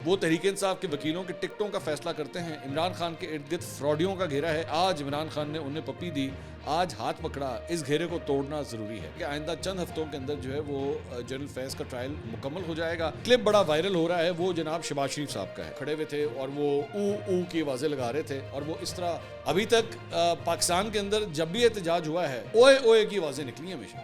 وہ تحریک انصاف کے وکیلوں کے ٹکٹوں کا فیصلہ کرتے ہیں. عمران خان کے ارد گرد فراڈیوں کا گھیرا ہے. آج عمران خان نے انہیں پپی دی, آج ہاتھ پکڑا. اس گھیرے کو توڑنا ضروری ہے کہ آئندہ چند ہفتوں کے اندر جو ہے وہ جنرل فیض کا ٹرائل مکمل ہو جائے گا. کلپ بڑا وائرل ہو رہا ہے, وہ جناب شہباز شریف صاحب کا ہے. کھڑے ہوئے تھے اور وہ او کی آوازیں لگا رہے تھے, اور وہ اس طرح ابھی تک پاکستان کے اندر جب بھی احتجاج ہوا ہے اوئے اوئے کی آوازیں نکلی ہیں ہمیشہ.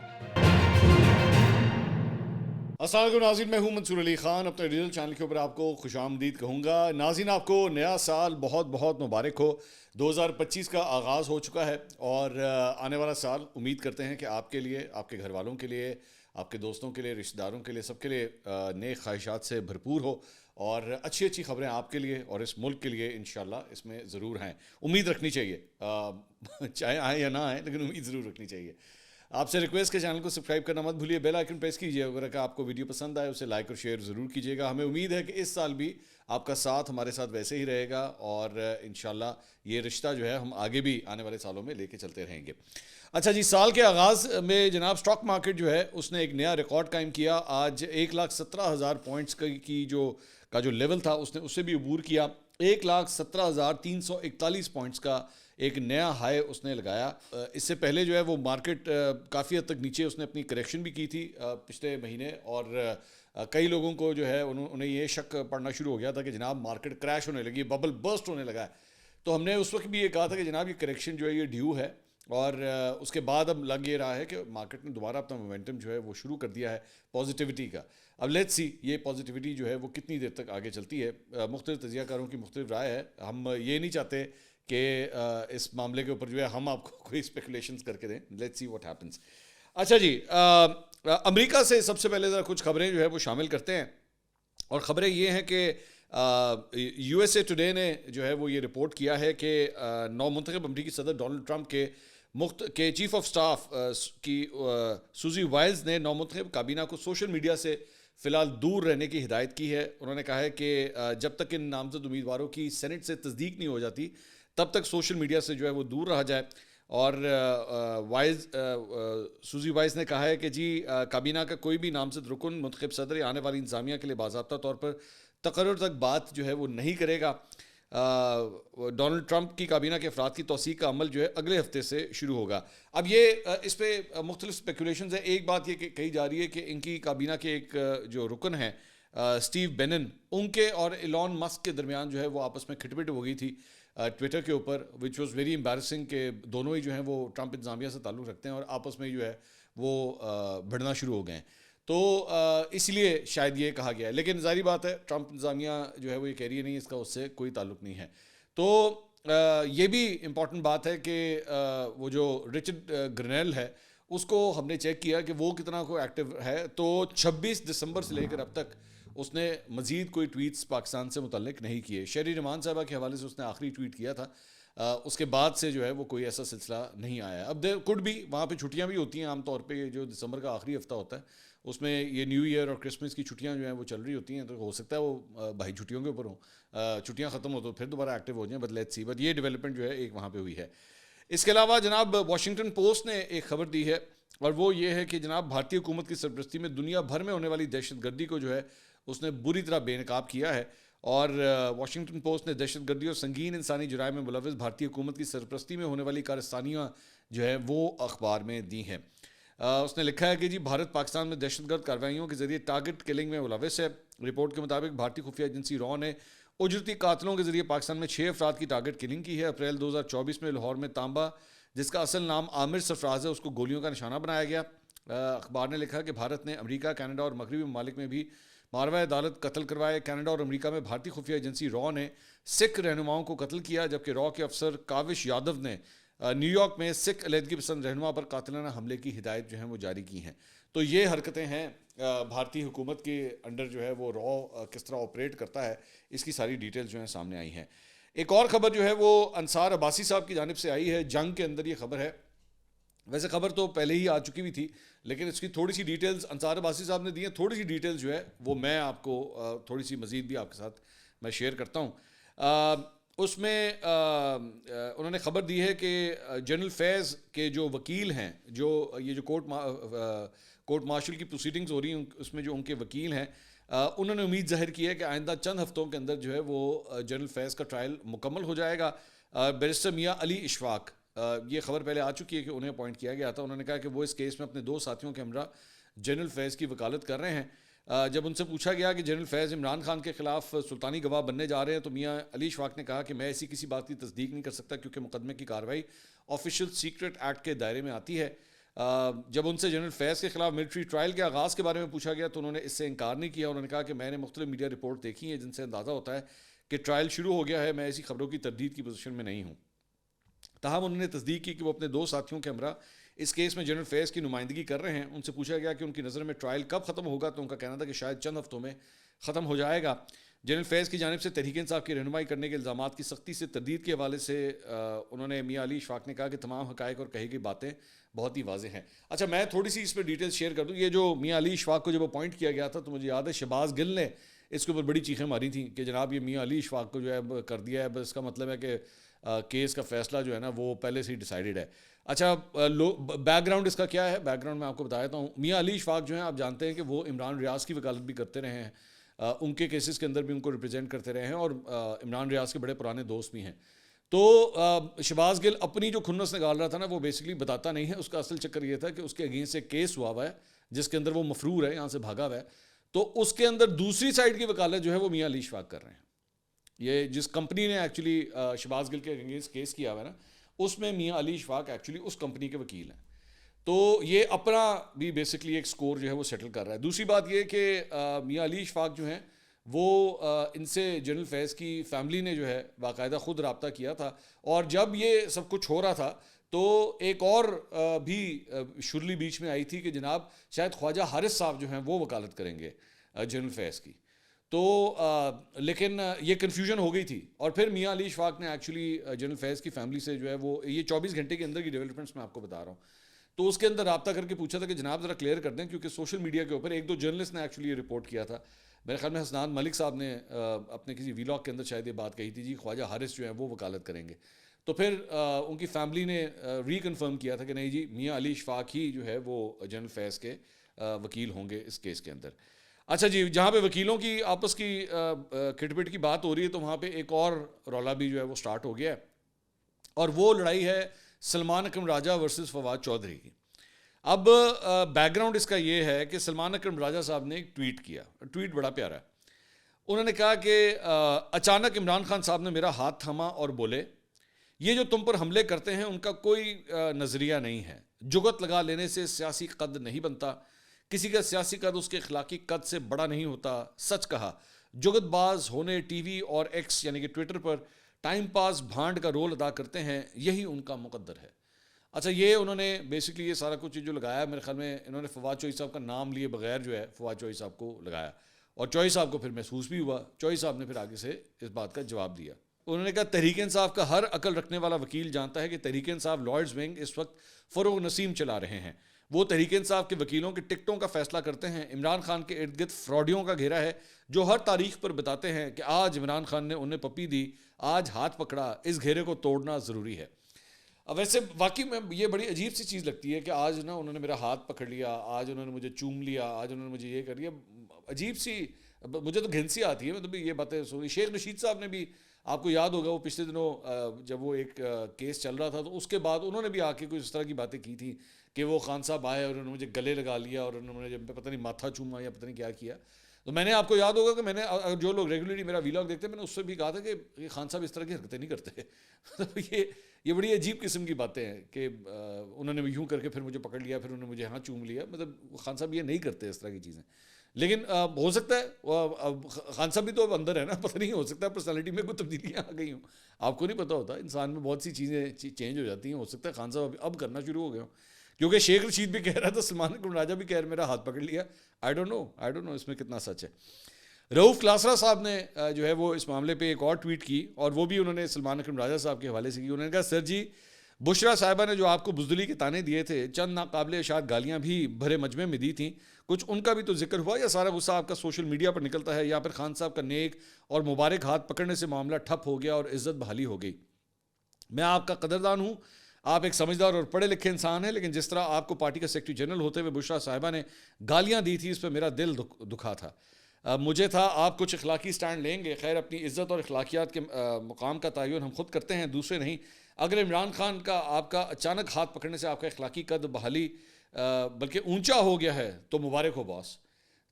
السلام علیکم ناظرین, میں ہوں منصور علی خان. اپنے ڈیجیٹل چینل کے اوپر آپ کو خوش آمدید کہوں گا. ناظرین, آپ کو نیا سال بہت بہت مبارک ہو. 2025 کا آغاز ہو چکا ہے اور آنے والا سال امید کرتے ہیں کہ آپ کے لیے, آپ کے گھر والوں کے لیے, آپ کے دوستوں کے لیے, رشتہ داروں کے لیے, سب کے لیے نیک خواہشات سے بھرپور ہو اور اچھی اچھی خبریں آپ کے لیے اور اس ملک کے لیے انشاءاللہ اس میں ضرور ہیں. امید رکھنی چاہیے, چاہے آئیں یا نہ آئیں, لیکن امید ضرور رکھنی چاہیے. آپ سے ریکویسٹ کے چینل کو سبسکرائب کرنا مت بھولیے, بیل آئیکن پریس کیجیے. اگر آپ کو ویڈیو پسند آئے اسے لائک اور شیئر ضرور کیجیے گا. ہمیں امید ہے کہ اس سال بھی آپ کا ساتھ ہمارے ساتھ ویسے ہی رہے گا اور انشاءاللہ یہ رشتہ جو ہے ہم آگے بھی آنے والے سالوں میں لے کے چلتے رہیں گے. اچھا جی, سال کے آغاز میں جناب سٹاک مارکیٹ جو ہے اس نے ایک نیا ریکارڈ قائم کیا. آج 1,17,000 پوائنٹس کی جو لیول تھا اس نے اس سے بھی عبور کیا. 1,17,341 پوائنٹس کا ایک نیا ہائی اس نے لگایا. اس سے پہلے جو ہے وہ مارکیٹ کافی حد تک نیچے اس نے اپنی کریکشن بھی کی تھی پچھلے مہینے, اور کئی لوگوں کو جو ہے انہیں یہ شک پڑنا شروع ہو گیا تھا کہ جناب مارکیٹ کریش ہونے لگی, ببل برسٹ ہونے لگا ہے. تو ہم نے اس وقت بھی یہ کہا تھا کہ جناب یہ کریکشن جو ہے یہ ڈیو ہے, اور اس کے بعد اب لگ یہ رہا ہے کہ مارکیٹ نے دوبارہ اپنا مومنٹم جو ہے وہ شروع کر دیا ہے پازیٹیوٹی کا. اب لیٹس سی یہ پازیٹیوٹی جو ہے وہ کتنی دیر تک آگے چلتی ہے. مختلف تجزیہ کاروں کی مختلف رائے ہے. ہم یہ نہیں چاہتے کہ اس معاملے کے اوپر جو ہے ہم آپ کو کوئی اسپیکولیشنز کر کے دیں. Let's see what happens. اچھا جی, امریکہ سے سب سے پہلے ذرا کچھ خبریں جو ہے وہ شامل کرتے ہیں, اور خبریں یہ ہیں کہ یو ایس اے ٹوڈے نے جو ہے وہ یہ رپورٹ کیا ہے کہ نومنتخب امریکی صدر ڈونلڈ ٹرمپ کے چیف آف سٹاف کی سوزی وائلز نے نومنتخب کابینہ کو سوشل میڈیا سے فی الحال دور رہنے کی ہدایت کی ہے. انہوں نے کہا ہے کہ جب تک ان نامزد امیدواروں کی سینٹ سے تصدیق نہیں ہو جاتی تب تک سوشل میڈیا سے جو ہے وہ دور رہا جائے. اور سوزی وائز نے کہا ہے کہ جی کابینہ کا کوئی بھی نامزد رکن منتخب صدر یا آنے والی انتظامیہ کے لیے باضابطہ طور پر تقرر تک بات جو ہے وہ نہیں کرے گا. ڈونلڈ ٹرمپ کی کابینہ کے افراد کی توثیق کا عمل جو ہے اگلے ہفتے سے شروع ہوگا. اب یہ اس پہ مختلف اسپیکولیشنز ہیں. ایک بات یہ کہی جا رہی ہے کہ ان کی کابینہ کے ایک جو رکن ہیں اسٹیو بینن, ان کے اور ایلون مسک کے درمیان جو ہے وہ آپس میں کھٹپٹ ہو گئی تھی ٹویٹر کے اوپر, وچ واز ویری امبیرسنگ کہ دونوں ہی جو ہیں وہ ٹرمپ انتظامیہ سے تعلق رکھتے ہیں اور آپس میں جو ہے وہ بھڑنا شروع ہو گئے ہیں. تو اس لیے شاید یہ کہا گیا ہے, لیکن ظاہری بات ہے ٹرمپ انتظامیہ جو ہے وہ یہ کہہ رہی ہے نہیں, اس کا اس سے کوئی تعلق نہیں ہے. تو یہ بھی امپورٹنٹ بات ہے کہ وہ جو رچرڈ گرنیل ہے اس کو ہم نے چیک کیا کہ وہ کتنا کو ایکٹیو ہے. تو 26 دسمبر سے لے کر اب تک اس نے مزید کوئی ٹویٹس پاکستان سے متعلق نہیں کیے. شہری رحمان صاحبہ کے حوالے سے اس نے آخری ٹویٹ کیا تھا, اس کے بعد سے جو ہے وہ کوئی ایسا سلسلہ نہیں آیا ہے. اب دیر کوڈ بھی وہاں پہ چھٹیاں بھی ہوتی ہیں عام طور پہ, جو دسمبر کا آخری ہفتہ ہوتا ہے اس میں یہ نیو ایئر اور کرسمس کی چھٹیاں جو ہیں وہ چل رہی ہوتی ہیں, تو ہو سکتا ہے وہ بھائی چھٹیوں کے اوپر ہوں, چھٹیاں ختم ہو تو پھر دوبارہ ایکٹیو ہو جائیں. بٹ لیٹس سی, بٹ یہ ڈیولپمنٹ جو ہے ایک وہاں پہ ہوئی ہے. اس کے علاوہ جناب واشنگٹن پوسٹ نے ایک خبر دی ہے, اور وہ یہ ہے کہ جناب بھارتی حکومت کی سرپرستی میں دنیا بھر میں ہونے والی دہشت گردی کو جو ہے اس نے بری طرح بے نقاب کیا ہے. اور واشنگٹن پوسٹ نے دہشت گردی اور سنگین انسانی جرائم میں ملوث بھارتی حکومت کی سرپرستی میں ہونے والی کارستانیاں جو ہے وہ اخبار میں دی ہیں. اس نے لکھا ہے کہ جی بھارت پاکستان میں دہشت گرد کارروائیوں کے ذریعے ٹارگٹ کلنگ میں ملوث ہے. رپورٹ کے مطابق بھارتی خفیہ ایجنسی را نے اجرتی قاتلوں کے ذریعے پاکستان میں 6 افراد کی ٹارگٹ کلنگ کی ہے. اپریل 2024 میں لاہور میں تانبا, جس کا اصل نام عامر سرفراز ہے, اس کو گولیوں کا نشانہ بنایا گیا. اخبار نے لکھا کہ بھارت نے امریکہ, کینیڈا اور مغربی ممالک میں بھی ماروائے عدالت قتل کروائے. کینیڈا اور امریکہ میں بھارتی خفیہ ایجنسی را نے سکھ رہنماؤں کو قتل کیا, جبکہ را کے افسر کاوش یادو نے نیو یارک میں سکھ علیحدگی پسند رہنما پر قاتلانہ حملے کی ہدایت جو ہیں وہ جاری کی ہیں. تو یہ حرکتیں ہیں بھارتی حکومت کے انڈر جو ہے وہ را کس طرح آپریٹ کرتا ہے, اس کی ساری ڈیٹیلز جو ہیں سامنے آئی ہیں. ایک اور خبر جو ہے وہ انصار عباسی صاحب کی جانب سے آئی ہے. جنگ کے اندر یہ خبر ہے, ویسے خبر تو پہلے ہی آ چکی ہوئی تھی, لیکن اس کی تھوڑی سی ڈیٹیلز انصار عباسی صاحب نے دی ہیں. تھوڑی سی ڈیٹیلز جو ہے وہ میں آپ کو تھوڑی سی مزید بھی آپ کے ساتھ میں شیئر کرتا ہوں. اس میں انہوں نے خبر دی ہے کہ جنرل فیض کے جو وکیل ہیں, جو یہ جو کورٹ مارشل کی پروسیڈنگز ہو رہی ہیں اس میں جو ان کے وکیل ہیں انہوں نے امید ظاہر کی ہے کہ آئندہ چند ہفتوں کے اندر جو ہے وہ جنرل فیض کا ٹرائل مکمل ہو جائے گا. بیرسٹر میاں علی اشفاق، یہ خبر پہلے آ چکی ہے کہ انہیں اپوائنٹ کیا گیا تھا. انہوں نے کہا کہ وہ اس کیس میں اپنے 2 ساتھیوں کے ہمراہ جنرل فیض کی وکالت کر رہے ہیں. جب ان سے پوچھا گیا کہ جنرل فیض عمران خان کے خلاف سلطانی گواہ بننے جا رہے ہیں تو میاں علی اشفاق نے کہا کہ میں ایسی کسی بات کی تصدیق نہیں کر سکتا کیونکہ مقدمے کی کارروائی آفیشیل سیکرٹ ایکٹ کے دائرے میں آتی ہے. جب ان سے جنرل فیض کے خلاف ملٹری ٹرائل کے آغاز کے بارے میں پوچھا گیا تو انہوں نے اس سے انکار نہیں کیا. انہوں نے کہا کہ میں نے مختلف میڈیا رپورٹ دیکھی ہیں جن سے اندازہ ہوتا ہے کہ ٹرائل شروع ہو گیا ہے. میں ایسی خبروں کی تردید کی پوزیشن میں نہیں ہوں. تاہم انہوں نے تصدیق کی کہ وہ اپنے 2 ساتھیوں کے ہمراہ اس کیس میں جنرل فیض کی نمائندگی کر رہے ہیں. ان سے پوچھا گیا کہ ان کی نظر میں ٹرائل کب ختم ہوگا تو ان کا کہنا تھا کہ شاید چند ہفتوں میں ختم ہو جائے گا. جنرل فیض کی جانب سے تحریک انصاف کی رہنمائی کرنے کے الزامات کی سختی سے تردید کے حوالے سے انہوں نے میاں علی اشفاق نے کہا کہ تمام حقائق اور کہی گئی باتیں بہت ہی واضح ہیں. اچھا میں تھوڑی سی اس پہ ڈیٹیلز شیئر کر دوں. یہ جو میاں علی اشفاق کو جب اپوائنٹ کیا گیا تھا تو مجھے یاد ہے شہباز گل نے اس کے اوپر بڑی چیخیں ماری تھیں کہ جناب یہ میاں علی اشفاق کو جو ہے کر دیا ہے، بس اس کا مطلب ہے کہ کیس کا فیصلہ جو ہے نا وہ پہلے سے ہی ڈیسائیڈڈ ہے. اچھا بیک گراؤنڈ اس کا کیا ہے؟ بیک گراؤنڈ میں آپ کو بتا دیتا ہوں. میاں علی اشفاق جو ہیں آپ جانتے ہیں کہ وہ عمران ریاض کی وکالت بھی کرتے رہے ہیں، ان کے کیسز کے اندر بھی ان کو ریپرزینٹ کرتے رہے ہیں اور عمران ریاض کے بڑے پرانے دوست بھی ہیں. تو شہباز گل اپنی جو کھنس نکال رہا تھا نا وہ بیسکلی بتاتا نہیں ہے. اس کا اصل چکر یہ تھا کہ اس کے اگینسٹ ایک کیس ہوا ہے جس کے اندر وہ مفرور ہے، یہاں سے بھاگا ہوا ہے. تو اس کے اندر دوسری سائڈ کی وکالت جو ہے وہ میاں علی اشفاق کر رہے ہیں. یہ جس کمپنی نے ایکچولی شہباز گل کے اگینسٹ کیس کیا ہوا ہے نا اس میں میاں علی اشفاق ایکچولی اس کمپنی کے وکیل ہیں. تو یہ اپنا بھی بیسکلی ایک سکور جو ہے وہ سیٹل کر رہا ہے. دوسری بات یہ کہ میاں علی اشفاق جو ہیں وہ ان سے جنرل فیض کی فیملی نے جو ہے باقاعدہ خود رابطہ کیا تھا، اور جب یہ سب کچھ ہو رہا تھا تو ایک اور بھی شرلی بیچ میں آئی تھی کہ جناب شاید خواجہ حارث صاحب جو ہیں وہ وکالت کریں گے جنرل فیض کی. تو لیکن یہ کنفیوژن ہو گئی تھی اور پھر میاں علی اشفاق نے ایکچولی جنرل فیض کی فیملی سے جو ہے وہ یہ 24 گھنٹے کے اندر کی ڈیولپمنٹس میں آپ کو بتا رہا ہوں. تو اس کے اندر رابطہ کر کے پوچھا تھا کہ جناب ذرا کلیئر کر دیں، کیونکہ سوشل میڈیا کے اوپر 1-2 جرنلسٹ نے ایکچولی یہ رپورٹ کیا تھا. میرے خیال میں حسنان ملک صاحب نے اپنے کسی ویلاگ کے اندر شاید یہ بات کہی تھی جی خواجہ حارث جو ہیں وہ وکالت کریں گے. تو پھر ان کی فیملی نے ری کنفرم کیا تھا کہ نہیں جی میاں علی اشفاق ہی جو ہے وہ جنرل فیض کے وکیل ہوں گے اس کیس کے اندر. اچھا جی، جہاں پہ وکیلوں کی آپس کی کھٹ پٹ کی بات ہو رہی ہے تو وہاں پہ ایک اور رولا بھی جو ہے وہ سٹارٹ ہو گیا ہے، اور وہ لڑائی ہے سلمان اکرم راجہ ورسز فواد چودھری کی. اب بیک گراؤنڈ اس کا یہ ہے کہ سلمان اکرم راجہ صاحب نے ایک ٹویٹ کیا، ٹویٹ بڑا پیارا ہے. انہوں نے کہا کہ اچانک عمران خان صاحب نے میرا ہاتھ تھاما اور بولے یہ جو تم پر حملے کرتے ہیں ان کا کوئی نظریہ نہیں ہے. جگت لگا لینے سے سیاسی قد نہیں بنتا، کسی کا سیاسی قد اس کے اخلاقی قد سے بڑا نہیں ہوتا. سچ کہا. جگت باز ہونے ٹی وی اور ایکس یعنی کہ ٹویٹر پر ٹائم پاس بھانڈ کا رول ادا کرتے ہیں، یہی ان کا مقدر ہے. اچھا یہ انہوں نے بیسکلی یہ سارا کچھ جو لگایا میرے خیال میں انہوں نے فواد چوہی صاحب کا نام لیے بغیر جو ہے فواد چوہی صاحب کو لگایا، اور چوہی صاحب کو پھر محسوس بھی ہوا. چوہی صاحب نے پھر آگے سے اس بات کا جواب دیا. انہوں نے کہا تحریک انصاف کا ہر عقل رکھنے والا وکیل جانتا ہے کہ تحریک انصاف لارڈز ونگ اس وقت فروغ نسیم چلا رہے ہیں. وہ تحریک انصاف کے وکیلوں کی ٹکٹوں کا فیصلہ کرتے ہیں. عمران خان کے ارد گرد فراڈیوں کا گھیرا ہے جو ہر تاریخ پر بتاتے ہیں کہ آج عمران خان نے انہیں پپی دی، آج ہاتھ پکڑا. اس گھیرے کو توڑنا ضروری ہے. اب ویسے واقعی میں یہ بڑی عجیب سی چیز لگتی ہے کہ آج نا انہوں نے میرا ہاتھ پکڑ لیا، آج انہوں نے مجھے چوم لیا، آج انہوں نے مجھے یہ کر لیا. عجیب سی مجھے تو گھن سی آتی ہے. مطلب یہ باتیں سنی. شیخ رشید صاحب نے بھی آپ کو یاد ہوگا وہ پچھلے دنوں جب وہ ایک کیس چل رہا تھا تو اس کے بعد انہوں نے بھی آ کے کچھ اس طرح کی باتیں کی تھیں کہ وہ خان صاحب آئے اور انہوں نے مجھے گلے لگا لیا اور انہوں نے پتہ نہیں ماتھا چوما یا پتہ نہیں کیا کیا. تو میں نے آپ کو یاد ہوگا کہ میں نے جو لوگ ریگولرلی میرا ویلاگ دیکھتے ہیں میں نے اس سے بھی کہا تھا کہ خان صاحب اس طرح کی حرکتیں نہیں کرتے. یہ بڑی عجیب قسم کی باتیں ہیں کہ انہوں نے یوں کر کے پھر مجھے پکڑ لیا، پھر انہوں نے مجھے ہاں چوم لیا. مطلب خان صاحب یہ نہیں کرتے اس طرح کی چیزیں. لیکن ہو سکتا ہے خان صاحب بھی تو اب اندر ہے نا، پتہ نہیں ہو سکتا ہے پرسنالٹی میں کوئی تبدیلیاں آ گئی ہوں. آپ کو نہیں پتہ ہوتا، انسان میں بہت سی چیزیں چینج ہو جاتی ہیں. ہو سکتا ہے خان صاحب اب کرنا شروع ہو گئے ہوں، کیونکہ شیخ رشید بھی کہہ رہا تھا، سلمان اکرم راجہ بھی کہہ رہا میرا ہاتھ پکڑ لیا. آئی ڈونٹ نو اس میں کتنا سچ ہے. رؤف کلاسرا صاحب نے جو ہے وہ اس معاملے پہ ایک اور ٹویٹ کی اور وہ بھی انہوں نے سلمان اکرم راجہ صاحب کے حوالے سے کی. انہوں نے کہا سر جی بشرا صاحبہ نے جو آپ کو بزدلی کے تانے دیے تھے، چند ناقابل اشاعت گالیاں بھی بھرے مجمع میں دی تھیں، کچھ ان کا بھی تو ذکر ہوا یا سارا غصہ آپ کا سوشل میڈیا پر نکلتا ہے، یا پھر خان صاحب کا نیک اور مبارک ہاتھ پکڑنے سے معاملہ ٹھپ ہو گیا اور عزت بحالی ہو گئی؟ میں آپ کا قدردان ہوں، آپ ایک سمجھدار اور پڑھے لکھے انسان ہیں، لیکن جس طرح آپ کو پارٹی کا سیکرٹری جنرل ہوتے ہوئے بشرا صاحبہ نے گالیاں دی تھی اس پہ میرا دل دکھا تھا. مجھے تھا آپ کچھ اخلاقی سٹینڈ لیں گے. خیر اپنی عزت اور اخلاقیات کے مقام کا تعین ہم خود کرتے ہیں, دوسرے نہیں. اگر عمران خان کا آپ کا اچانک ہاتھ پکڑنے سے آپ کا اخلاقی قد بحالی بلکہ اونچا ہو گیا ہے تو مبارک ہو باس.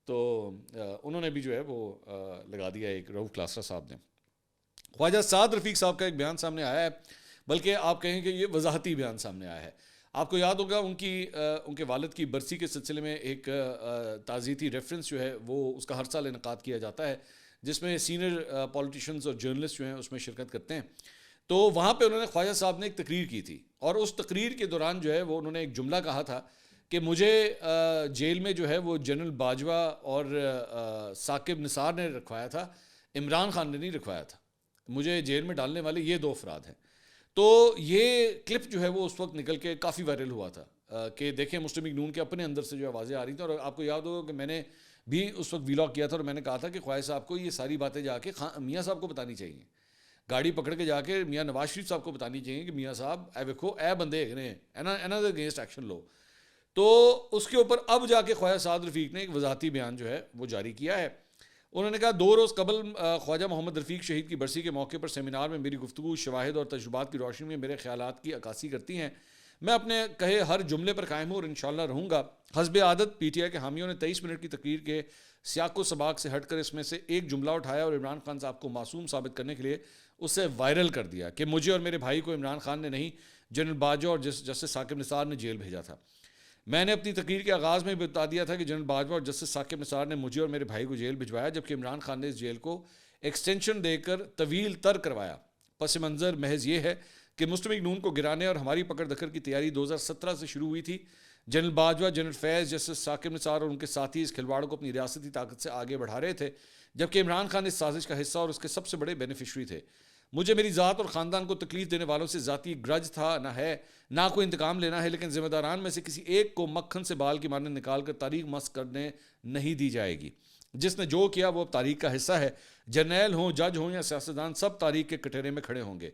تو انہوں نے بھی جو ہے وہ لگا دیا ایک رؤف کلاسرا صاحب نے. خواجہ سعد رفیق صاحب کا ایک بیان سامنے آیا ہے, بلکہ آپ کہیں کہ یہ وضاحتی بیان سامنے آیا ہے. آپ کو یاد ہوگا ان کے والد کی برسی کے سلسلے میں ایک تعزیتی ریفرنس جو ہے وہ اس کا ہر سال انعقاد کیا جاتا ہے, جس میں سینئر پولیٹیشنز اور جرنلسٹ جو ہیں اس میں شرکت کرتے ہیں. تو وہاں پہ انہوں نے خواجہ صاحب نے ایک تقریر کی تھی, اور اس تقریر کے دوران جو ہے وہ انہوں نے ایک جملہ کہا تھا کہ مجھے جیل میں جو ہے وہ جنرل باجوہ اور ثاقب نثار نے رکھوایا تھا, عمران خان نے نہیں رکھوایا تھا. مجھے جیل میں ڈالنے والے یہ 2 افراد ہیں. تو یہ کلپ جو ہے وہ اس وقت نکل کے کافی وائرل ہوا تھا کہ دیکھیں مسلم لیگ نون کے اپنے اندر سے جو آوازیں آ رہی تھیں. اور آپ کو یاد ہوگا کہ میں نے بھی اس وقت ویلاگ کیا تھا اور میں نے کہا تھا کہ خواجہ صاحب کو یہ ساری باتیں جا کے میاں صاحب کو بتانی چاہیے, گاڑی پکڑ کے جا کے میاں نواز شریف صاحب کو بتانی چاہیے کہ میاں صاحب اے ویکھو اے بندے اینا دے اگینسٹ ایکشن لو. تو اس کے اوپر اب جا کے خواجہ سعد رفیق نے ایک وضاحتی بیان جو ہے وہ جاری کیا ہے. انہوں نے کہا 2 روز قبل خواجہ محمد رفیق شہید کی برسی کے موقع پر سیمینار میں میری گفتگو شواہد اور تجربات کی روشنی میں میرے خیالات کی عکاسی کرتی ہیں. میں اپنے کہے ہر جملے پر قائم ہوں اور انشاءاللہ رہوں گا. حسب عادت پی ٹی آئی کے حامیوں نے 23 منٹ کی تقریر کے سیاق و سباق سے ہٹ کر اس میں سے ایک جملہ اٹھایا اور عمران خان صاحب کو معصوم ثابت کرنے کے لیے اسے وائرل کر دیا کہ مجھے اور میرے بھائی کو عمران خان نے نہیں جنرل باجوہ اور جسٹس ثاقب نثار نے جیل بھیجا تھا. میں نے اپنی تقریر کے آغاز میں بتا دیا تھا کہ جنرل باجوہ اور جسٹس ثاقب نثار نے مجھے اور میرے بھائی کو جیل بھجوایا, جبکہ عمران خان نے اس جیل کو ایکسٹینشن دے کر طویل تر کروایا. پس منظر محض یہ ہے کہ مسلم لیگ نون کو گرانے اور ہماری پکڑ دکڑ کی تیاری 2017 سے شروع ہوئی تھی. جنرل باجوہ, جنرل فیض, جسٹس ثاقب نثار اور ان کے ساتھی اس کھلواڑ کو اپنی ریاستی طاقت سے آگے بڑھا رہے تھے, جبکہ عمران خان اس سازش کا حصہ اور اس کے سب سے بڑے بینیفیشری تھے. مجھے میری ذات اور خاندان کو تکلیف دینے والوں سے ذاتی گرج تھا نہ ہے, نہ کوئی انتقام لینا ہے, لیکن ذمہ داران میں سے کسی ایک کو مکھن سے بال کی مانند نکال کر تاریخ مسخ کرنے نہیں دی جائے گی. جس نے جو کیا وہ اب تاریخ کا حصہ ہے. جرنیل ہوں, جج ہوں یا سیاستدان, سب تاریخ کے کٹہرے میں کھڑے ہوں گے.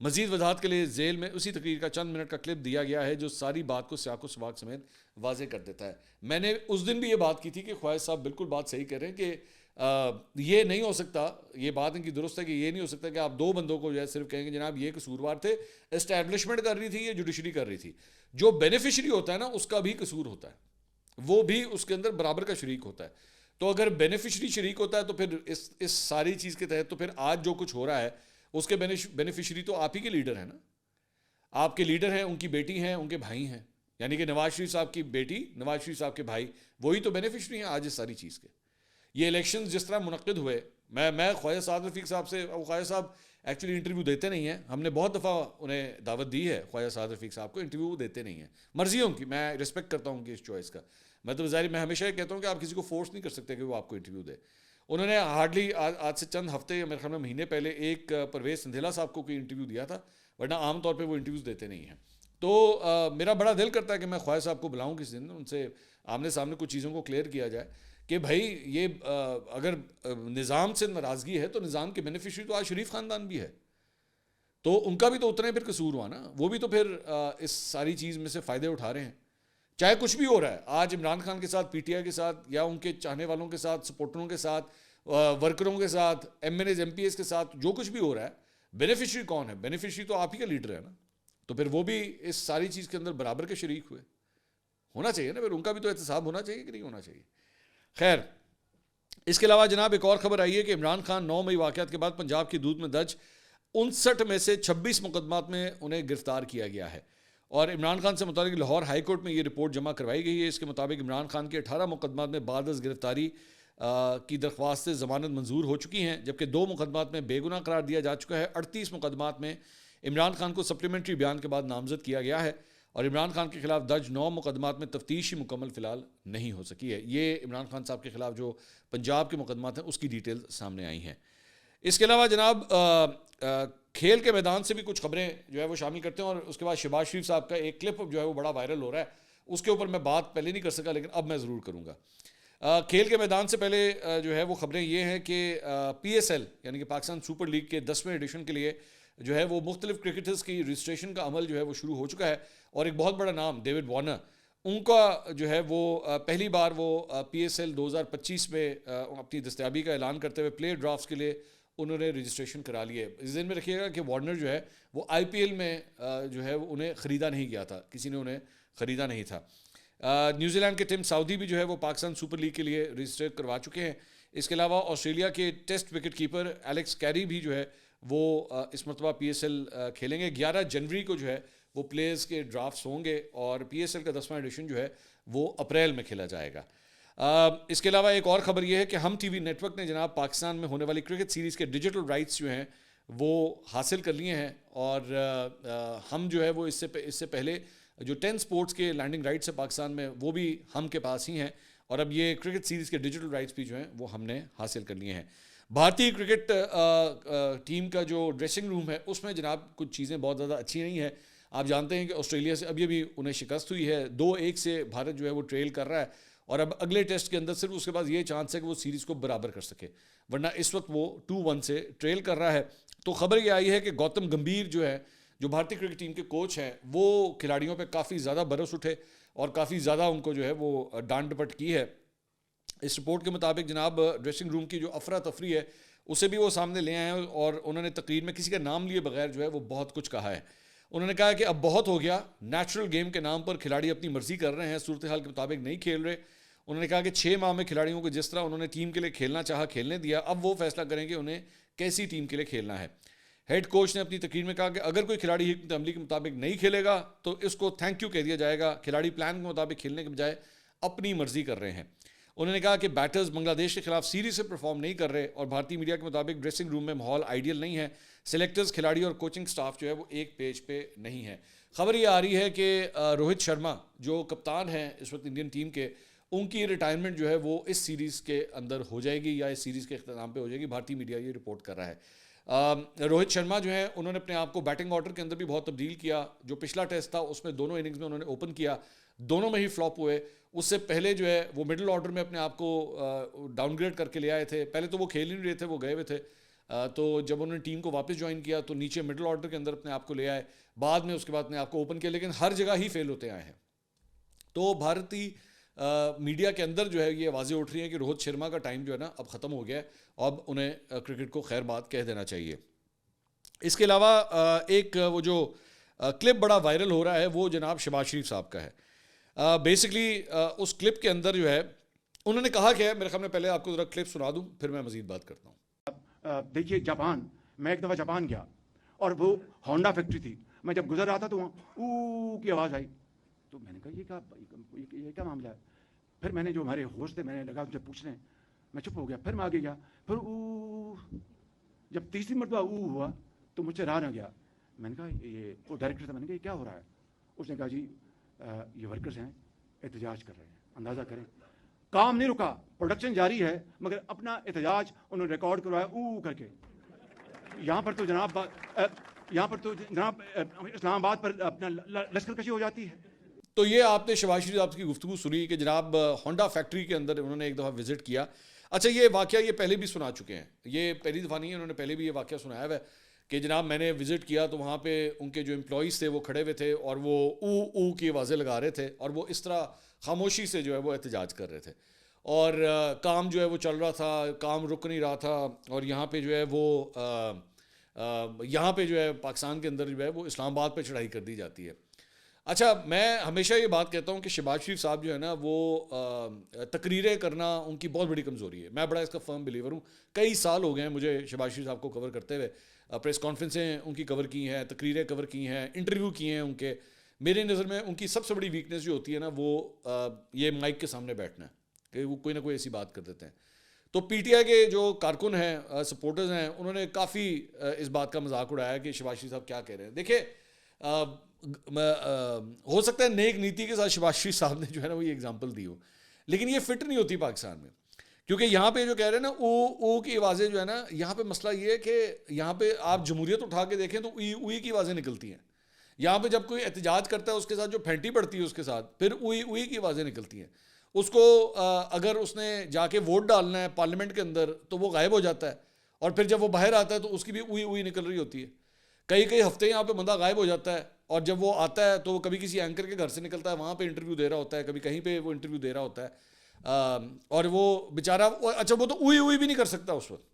مزید وضاحت کے لیے ذیل میں اسی تقریر کا چند منٹ کا کلپ دیا گیا ہے جو ساری بات کو سیاق و سباق سمیت واضح کر دیتا ہے. میں نے اس دن بھی یہ بات کی تھی کہ خواجہ صاحب بالکل بات صحیح کہہ رہے ہیں کہ یہ نہیں ہو سکتا, یہ بات ان کی درست ہے کہ یہ نہیں ہو سکتا کہ آپ 2 بندوں کو جو ہے صرف کہیں گے جناب یہ قصوروار تھے, اسٹیبلشمنٹ کر رہی تھی, یہ جوڈیشری کر رہی تھی. جو بینیفیشری ہوتا ہے نا اس کا بھی قصور ہوتا ہے, وہ بھی اس کے اندر برابر کا شریک ہوتا ہے. تو اگر بینیفیشری شریک ہوتا ہے تو پھر اس ساری چیز کے تحت تو پھر آج جو کچھ ہو رہا ہے اس کے بینیفیشری تو آپ ہی کے لیڈر ہیں نا, آپ کے لیڈر ہیں, ان کی بیٹی ہیں, ان کے بھائی ہیں, یعنی کہ نواز شریف صاحب کی بیٹی, نواز شریف صاحب کے بھائی, وہی تو بینیفیشری ہیں آج اس ساری چیز کے. یہ الیکشنز جس طرح منعقد ہوئے, میں خواجہ سعد رفیق صاحب سے, خواجہ صاحب ایکچولی انٹرویو دیتے نہیں ہیں, ہم نے بہت دفعہ انہیں دعوت دی ہے, خواجہ سعد رفیق صاحب کو انٹرویو دیتے نہیں ہیں, مرضی ہے ان کی, میں رسپیکٹ کرتا ہوں ان کی اس چوائس کا. میں تو ظاہر میں ہمیشہ یہ کہتا ہوں کہ آپ کسی کو فورس نہیں کر سکتے کہ وہ آپ کو انٹرویو دے. انہوں نے ہارڈلی آج سے چند ہفتے یا میرے خیال میں مہینے پہلے ایک پرویز سندھیلا صاحب کو کوئی انٹرویو دیا تھا, ورنہ عام طور پہ وہ انٹرویوز دیتے نہیں ہیں. تو میرا بڑا دل کرتا ہے کہ میں خواجہ صاحب کو بلاؤں کس دن, ان سے آمنے سامنے کچھ چیزوں کو کلیئر کیا جائے کہ بھائی یہ اگر نظام سے ناراضگی ہے تو نظام کے بینیفیشری تو آج شریف خاندان بھی ہے, تو ان کا بھی تو اتنا ہی پھر قصور ہوا نا, وہ بھی تو پھر اس ساری چیز میں سے فائدے اٹھا رہے ہیں. چاہے کچھ بھی ہو رہا ہے آج عمران خان کے ساتھ, پی ٹی آئی کے ساتھ, یا ان کے چاہنے والوں کے ساتھ, سپورٹروں کے ساتھ, ورکروں کے ساتھ, M N As, M P S کے ساتھ, جو کچھ بھی ہو رہا ہے, بینیفیشری کون ہے؟ بینیفیشری تو آپ ہی کا لیڈر ہے نا, تو پھر وہ بھی اس ساری چیز کے اندر برابر کے شریک ہوئے. ہونا چاہیے نا, پھر ان کا بھی تو احتساب ہونا چاہیے کہ نہیں ہونا چاہیے. خیر, اس کے علاوہ جناب ایک اور خبر آئی ہے کہ عمران خان 9 مئی واقعات کے بعد پنجاب کی دودھ میں درج 59 میں سے 26 مقدمات میں انہیں گرفتار کیا گیا ہے, اور عمران خان سے متعلق لاہور ہائی کورٹ میں یہ رپورٹ جمع کروائی گئی ہے. اس کے مطابق عمران خان کے 18 مقدمات میں بعد از گرفتاری کی درخواست سے ضمانت منظور ہو چکی ہیں, جبکہ 2 مقدمات میں بے گناہ قرار دیا جا چکا ہے. 38 مقدمات میں عمران خان کو سپلیمنٹری بیان کے بعد نامزد کیا گیا ہے, اور عمران خان کے خلاف درج 9 مقدمات میں تفتیش ہی مکمل فی الحال نہیں ہو سکی ہے. یہ عمران خان صاحب کے خلاف جو پنجاب کے مقدمات ہیں اس کی ڈیٹیل سامنے آئی ہیں. اس کے علاوہ جناب کھیل کے میدان سے بھی کچھ خبریں جو ہے وہ شامل کرتے ہیں, اور اس کے بعد شہباز شریف صاحب کا ایک کلپ جو ہے وہ بڑا وائرل ہو رہا ہے, اس کے اوپر میں بات پہلے نہیں کر سکا لیکن اب میں ضرور کروں گا. کھیل کے میدان سے پہلے جو ہے وہ خبریں یہ ہیں کہ پی ایس ایل یعنی کہ پاکستان سپر لیگ کے 10ویں ایڈیشن کے لیے جو ہے وہ مختلف کرکٹرز کی رجسٹریشن کا عمل جو ہے وہ شروع ہو چکا ہے, اور ایک بہت بڑا نام ڈیوڈ وارنر ان کا جو ہے وہ پہلی بار وہ PSL 2025 میں اپنی دستیابی کا اعلان کرتے ہوئے پلے ڈرافٹس کے لیے انہوں نے رجسٹریشن کرا لی ہے. اس ذہن میں رکھیے گا کہ وارنر جو ہے وہ IPL میں جو ہے انہیں خریدا نہیں گیا تھا, کسی نے انہیں خریدا نہیں تھا. نیوزی لینڈ کے ٹم سعودی بھی جو ہے وہ پاکستان سپر لیگ کے لیے رجسٹر کروا چکے ہیں. اس کے علاوہ آسٹریلیا کے test wicket keeper Alex carry بھی جو ہے وہ اس مرتبہ PSL کھیلیں گے. 11 جنوری کو جو ہے وہ پلیئرز کے ڈرافٹس ہوں گے اور PSL کا 10واں ایڈیشن جو ہے وہ اپریل میں کھیلا جائے گا. اس کے علاوہ ایک اور خبر یہ ہے کہ ہم TV نیٹ ورک نے جناب پاکستان میں ہونے والی کرکٹ سیریز کے ڈیجیٹل رائٹس جو ہیں وہ حاصل کر لیے ہیں, اور ہم جو ہے وہ اس سے پہلے جو 10 سپورٹس کے لینڈنگ رائٹس ہیں پاکستان میں وہ بھی ہم کے پاس ہی ہیں, اور اب یہ کرکٹ سیریز کے ڈیجیٹل رائٹس بھی جو ہیں وہ ہم نے حاصل کر لیے ہیں. بھارتی کرکٹ ٹیم کا جو ڈریسنگ روم ہے اس میں جناب کچھ چیزیں بہت زیادہ اچھی نہیں ہیں. آپ جانتے ہیں کہ آسٹریلیا سے ابھی انہیں شکست ہوئی ہے, 2-1 سے بھارت جو ہے وہ ٹریل کر رہا ہے, اور اب اگلے ٹیسٹ کے اندر صرف اس کے پاس یہ چانس ہے کہ وہ سیریز کو برابر کر سکے, ورنہ اس وقت وہ 2-1 سے ٹریل کر رہا ہے. تو خبر یہ آئی ہے کہ گوتم گمبھیر جو ہے, جو بھارتی کرکٹ ٹیم کے کوچ ہیں, وہ کھلاڑیوں پہ کافی زیادہ برس اٹھے اور کافی زیادہ ان کو جو ہے وہ ڈانٹ ڈپٹ کی ہے. اس رپورٹ کے مطابق جناب ڈریسنگ روم کی جو افراتفری ہے اسے بھی وہ سامنے لے آئے ہیں, اور انہوں نے تقریر میں کسی کا نام لیے بغیر جو ہے وہ بہت کچھ کہا ہے. انہوں نے کہا کہ اب بہت ہو گیا, نیچرل گیم کے نام پر کھلاڑی اپنی مرضی کر رہے ہیں, صورتحال کے مطابق نہیں کھیل رہے. انہوں نے کہا کہ 6 ماہ میں کھلاڑیوں کو جس طرح انہوں نے ٹیم کے لیے کھیلنا چاہا کھیلنے دیا, اب وہ فیصلہ کریں کہ انہیں کیسی ٹیم کے لیے کھیلنا ہے. ہیڈ کوچ نے اپنی تقریر میں کہا کہ اگر کوئی کھلاڑی حکمت عملی کے مطابق نہیں کھیلے گا تو اس کو تھینک یو کہہ دیا جائے گا, کھلاڑی پلان کے مطابق کھیلنے کے بجائے اپنی مرضی کر رہے ہیں. انہوں نے کہا کہ بیٹرز بنگلہ دیش کے خلاف سیریز سے پرفارم نہیں کر رہے, اور بھارتی میڈیا کے مطابق ڈریسنگ روم میں ماحول آئیڈیل نہیں ہے, سلیکٹرز, کھلاڑی اور کوچنگ سٹاف جو ہے وہ ایک پیج پہ نہیں ہے. خبر یہ آ رہی ہے کہ روہت شرما جو کپتان ہیں اس وقت انڈین ٹیم کے, ان کی ریٹائرمنٹ جو ہے وہ اس سیریز کے اندر ہو جائے گی یا اس سیریز کے اختتام پہ ہو جائے گی. بھارتی میڈیا یہ رپورٹ کر رہا ہے. روہت شرما جو ہیں انہوں نے اپنے آپ کو بیٹنگ آرڈر کے اندر بھی بہت تبدیل کیا. جو پچھلا ٹیسٹ تھا اس میں دونوں اننگز میں انہوں نے اوپن کیا, دونوں میں ہی فلاپ ہوئے. اس سے پہلے جو ہے وہ مڈل آرڈر میں اپنے آپ کو ڈاؤن گریڈ کر کے لے آئے تھے. پہلے تو وہ کھیل ہی نہیں رہے تھے, وہ گئے ہوئے تھے, تو جب انہوں نے ٹیم کو واپس جوائن کیا تو نیچے مڈل آرڈر کے اندر اپنے آپ کو لے آئے, بعد میں اس کے بعد اپنے آپ کو اوپن کیا, لیکن ہر جگہ ہی فیل ہوتے آئے ہیں. تو بھارتی میڈیا کے اندر جو ہے یہ آوازیں اٹھ رہی ہیں کہ روہت شرما کا ٹائم جو ہے نا اب ختم ہو گیا ہے, اب انہیں کرکٹ کو خیر بات کہہ دینا چاہیے. اس کے علاوہ ایک وہ جو کلپ بڑا وائرل ہو رہا ہے وہ جناب شہباز شریف صاحب کا ہے. بیسکلی اس کلپ کے اندر جو ہے انہوں نے کہا کہ میرے خیال میں پہلے آپ کو ذرا کلپ سنا دوں پھر میں مزید بات کرتا ہوں. دیکھیے جاپان, میں ایک دفعہ جاپان گیا اور وہ ہونڈا فیکٹری تھی, میں جب گزر رہا تھا تو وہاں او کی آواز آئی, تو میں نے کہا یہ کیا معاملہ ہے. پھر میں نے جو ہمارے ہوسٹ تھے میں نے لگا ان سے پوچھنے, میں چپ ہو گیا, پھر میں آگے گیا, پھر او, جب تیسری مرتبہ او ہوا تو مجھ سے رہا نہ گیا. میں نے کہا یہ وہ ڈائریکٹر تھا, میں نے کہا یہ کیا ہو رہا ہے. اس نے کہا جی یہ ورکرز ہیں احتجاج کر رہے ہیں. اندازہ کریں کام نہیں رکا, پروڈکشن جاری ہے, مگر اپنا احتجاج انہوں نے ریکارڈ کروایا او کر کے. یہاں پر تو جناب اسلام آباد پر اپنا لشکر کشی ہو جاتی ہے. تو یہ آپ نے شہباز شریف صاحب کی گفتگو سنی کہ جناب ہونڈا فیکٹری کے اندر انہوں نے ایک دفعہ وزٹ کیا. اچھا یہ واقعہ یہ پہلے بھی سنا چکے ہیں, یہ پہلی دفعہ نہیں ہے, انہوں نے پہلے بھی یہ واقعہ سنایا ہوا ہے کہ جناب میں نے وزٹ کیا تو وہاں پہ ان کے جو امپلائیز تھے وہ کھڑے ہوئے تھے اور وہ او کی آوازیں لگا رہے تھے, اور وہ اس طرح خاموشی سے جو ہے وہ احتجاج کر رہے تھے, اور کام جو ہے وہ چل رہا تھا, کام رک نہیں رہا تھا. اور یہاں پہ جو ہے وہ یہاں پہ جو ہے پاکستان کے اندر جو ہے وہ اسلام آباد پہ چڑھائی کر دی جاتی ہے. اچھا میں ہمیشہ یہ بات کہتا ہوں کہ شہباز شریف صاحب جو ہے نا وہ تقریریں کرنا ان کی بہت بڑی کمزوری ہے. میں بڑا اس کا فرم بلیور ہوں, کئی سال ہو گئے ہیں مجھے شہباز شریف صاحب کو کور کرتے ہوئے, پریس کانفرنسیں ان کی کور کی ہیں, تقریریں کور کی ہیں, انٹرویو کیے ہیں ان کے. میرے نظر میں ان کی سب سے بڑی ویکنیس جو ہوتی ہے نا وہ یہ مائک کے سامنے بیٹھنا ہے, کہ وہ کوئی نہ کوئی ایسی بات کر دیتے ہیں. تو پی ٹی آئی کے جو کارکن ہیں, سپورٹرز ہیں, انہوں نے کافی اس بات کا مذاق اڑایا کہ شہباز شریف صاحب کیا کہہ رہے ہیں. دیکھیں ہو سکتا ہے نیک نیتی کے ساتھ شہباز شریف صاحب نے جو ہے نا وہ یہ ایگزامپل دی ہو, لیکن یہ فٹ نہیں ہوتی پاکستان میں, کیونکہ یہاں پہ جو کہہ رہے ہیں نا او کی آوازیں جو ہے نا, یہاں پہ مسئلہ یہ ہے کہ یہاں پہ آپ جمہوریت اٹھا کے دیکھیں تو اوئی کی آوازیں نکلتی ہیں. یہاں پہ جب کوئی احتجاج کرتا ہے اس کے ساتھ جو پھینٹی پڑتی ہے اس کے ساتھ پھر اوئی کی آوازیں نکلتی ہیں. اس کو اگر اس نے جا کے ووٹ ڈالنا ہے پارلیمنٹ کے اندر تو وہ غائب ہو جاتا ہے, اور پھر جب وہ باہر آتا ہے تو اس کی بھی اوئی نکل رہی ہوتی ہے. کئی ہفتے یہاں پہ بندہ غائب ہو جاتا ہے اور جب وہ آتا ہے تو وہ کبھی کسی اینکر کے گھر سے نکلتا ہے, وہاں پہ انٹرویو دے رہا ہوتا ہے, کبھی کہیں پہ وہ انٹرویو دے رہا ہوتا ہے, اور وہ بیچارہ, اچھا وہ تو اوئی بھی نہیں کر سکتا اس وقت,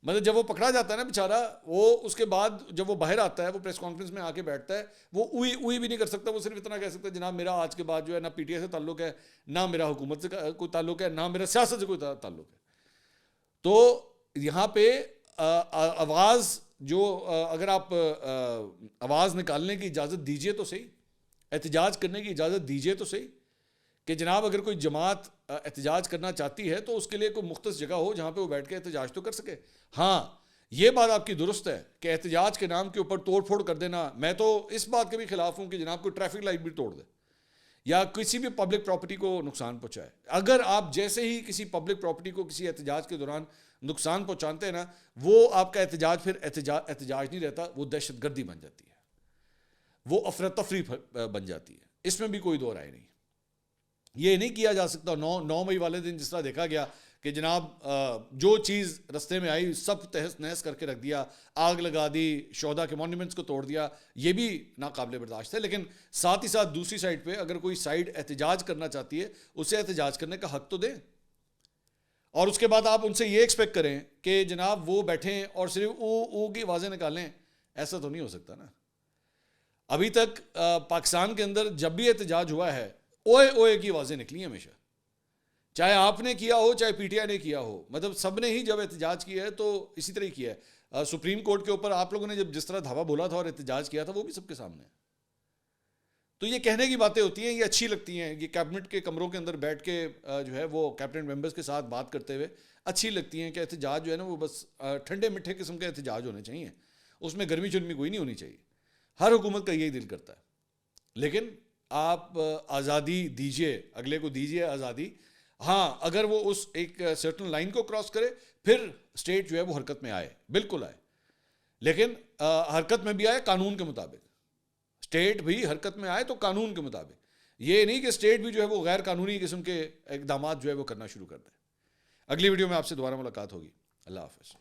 مطلب جب وہ پکڑا جاتا ہے نا بیچارہ, وہ اس کے بعد جب وہ باہر آتا ہے, وہ پریس کانفرنس میں آ کے بیٹھتا ہے, وہ اوئی بھی نہیں کر سکتا, وہ صرف اتنا کہہ سکتا ہے جناب میرا آج کے بعد جو ہے نہ پی ٹی آئی سے تعلق ہے, نہ میرا حکومت سے کوئی تعلق ہے, نہ میرا سیاست سے کوئی تعلق ہے. تو یہاں پہ آواز جو, اگر آپ آواز نکالنے کی اجازت دیجئے تو صحیح, احتجاج کرنے کی اجازت دیجئے تو صحیح, کہ جناب اگر کوئی جماعت احتجاج کرنا چاہتی ہے تو اس کے لیے کوئی مختص جگہ ہو جہاں پہ وہ بیٹھ کے احتجاج تو کر سکے. ہاں یہ بات آپ کی درست ہے کہ احتجاج کے نام کے اوپر توڑ پھوڑ کر دینا, میں تو اس بات کے بھی خلاف ہوں کہ جناب کوئی ٹریفک لائٹ بھی توڑ دے یا کسی بھی پبلک پراپرٹی کو نقصان پہنچائے. اگر آپ جیسے ہی کسی پبلک پراپرٹی کو کسی احتجاج کے دوران نقصان پہنچاتے ہیں نا, وہ آپ کا احتجاج پھر احتجاج نہیں رہتا, وہ دہشت گردی بن جاتی ہے, وہ افراتفری بن جاتی ہے. اس میں بھی کوئی دو رائے نہیں. یہ نہیں کیا جا سکتا 9 مئی والے دن جس طرح دیکھا گیا کہ جناب جو چیز رستے میں آئی سب تہس نہس کر کے رکھ دیا, آگ لگا دی, شہداء کے مونیومنٹس کو توڑ دیا, یہ بھی ناقابل برداشت ہے. لیکن ساتھ ہی ساتھ دوسری سائڈ پہ اگر کوئی سائڈ احتجاج کرنا چاہتی ہے, اسے احتجاج کرنے کا حق تو دیں, اور اس کے بعد آپ ان سے یہ ایکسپیکٹ کریں کہ جناب وہ بیٹھیں اور صرف او کی آوازیں نکالیں. ایسا تو نہیں ہو سکتا نا. ابھی تک پاکستان کے اندر جب بھی احتجاج ہوا ہے, اوئے کی آوازیں نکلی ہمیشہ, چاہے آپ نے کیا ہو چاہے پی ٹی آئی نے کیا ہو, مطلب سب نے ہی جب احتجاج کیا ہے تو اسی طرح کیا ہے. سپریم کورٹ کے اوپر آپ لوگوں نے جب جس طرح دھاوا بولا تھا اور احتجاج کیا تھا وہ بھی سب کے سامنے ہے. تو یہ کہنے کی باتیں ہوتی ہیں, یہ اچھی لگتی ہیں, یہ کیبنٹ کے کمروں کے اندر بیٹھ کے جو ہے وہ کیبنٹ ممبرز کے ساتھ بات کرتے ہوئے اچھی لگتی ہیں کہ احتجاج جو ہے نا وہ بس ٹھنڈے میٹھے قسم کے احتجاج ہونے چاہیے, اس میں گرمی چرمی کوئی نہیں ہونی چاہیے. ہر حکومت کا یہی دل کرتا ہے. لیکن آپ آزادی دیجئے, اگلے کو دیجئے آزادی. ہاں اگر وہ اس ایک سرٹن لائن کو کراس کرے پھر اسٹیٹ جو ہے وہ حرکت میں آئے, بالکل آئے, لیکن حرکت میں بھی آئے قانون کے مطابق. اسٹیٹ بھی حرکت میں آئے تو قانون کے مطابق, یہ نہیں کہ اسٹیٹ بھی جو ہے وہ غیر قانونی قسم کے اقدامات جو ہے وہ کرنا شروع کر دے. اگلی ویڈیو میں آپ سے دوبارہ ملاقات ہوگی. اللہ حافظ.